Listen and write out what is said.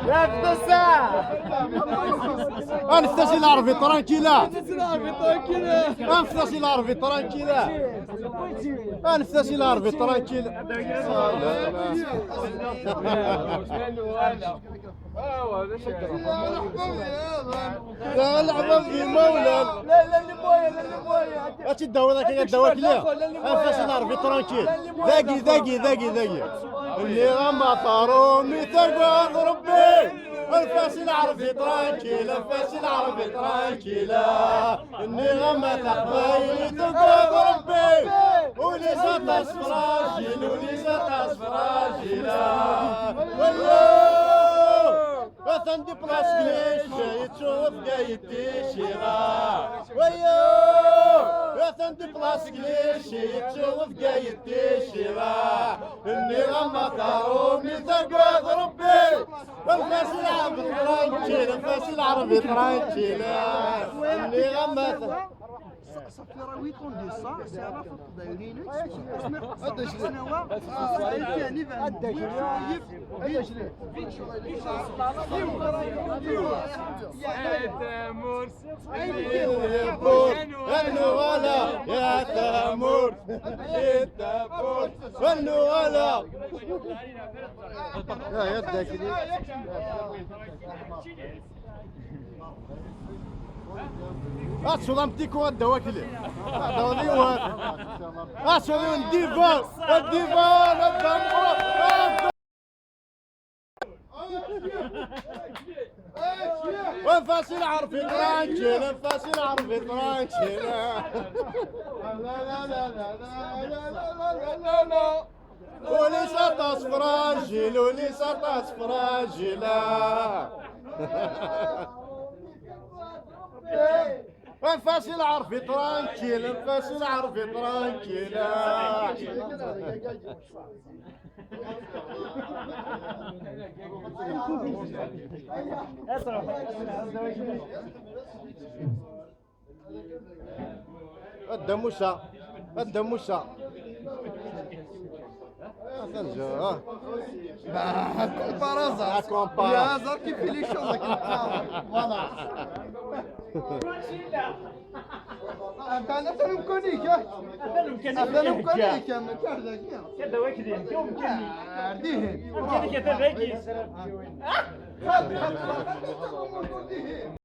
لا تنسى. انستاشي العربي ترانكيلا. ترانكيلا. انستاشي العربي ترانكيلا. انستاشي العربي ترانكيلا. لا لعبة في مولد. لا لا اللي بويا لا اللي بويا. اش الدواء ذاك الدواء كليا. انستاشي العربي ترانكيل. ذاقي اللي غمى طارو مثل قوض ربي. الفاس العربي ترانكيل الفاس العربي ترانكيلا. اني غمى تقبيلي تقوض ربي. وليس تصفراجيل وليس تصفراجيلا. وثن دي بلاص كليش تشوف قايد تيشيغا. وثن دي بلاص كليش تشوف قايد تيشيغا. اني غمى طارومي تقوض ربي. والفاس العربي ترانكيل الفاس العربي ترانكيلا. اني غمى صافي راه 8 طون ديال الصا سي على فوق دايرين هذا سنوات ثاني يا تامور النوالا يا تامور يا تامور النوالا يا يدك دي شو ضمتيكو الدواكلي دولي وهذا شو الديفان وانفاسي العرفي ترانكيل انفاسي العرفي ترانكيل. وليس تصفراجيل وليس تصفراجيلا. انفاسي العرفي ترانكيل انفاسي العرفي ترانكيلا. الدموسة الدموسة تنجو كومبارازا كومبارازا كيف لي شوز فوالا انا تنمكنيك انا نمكنيك انا كذا كذا وكذا يمكنني عرديه يمكنك تبعي. خذ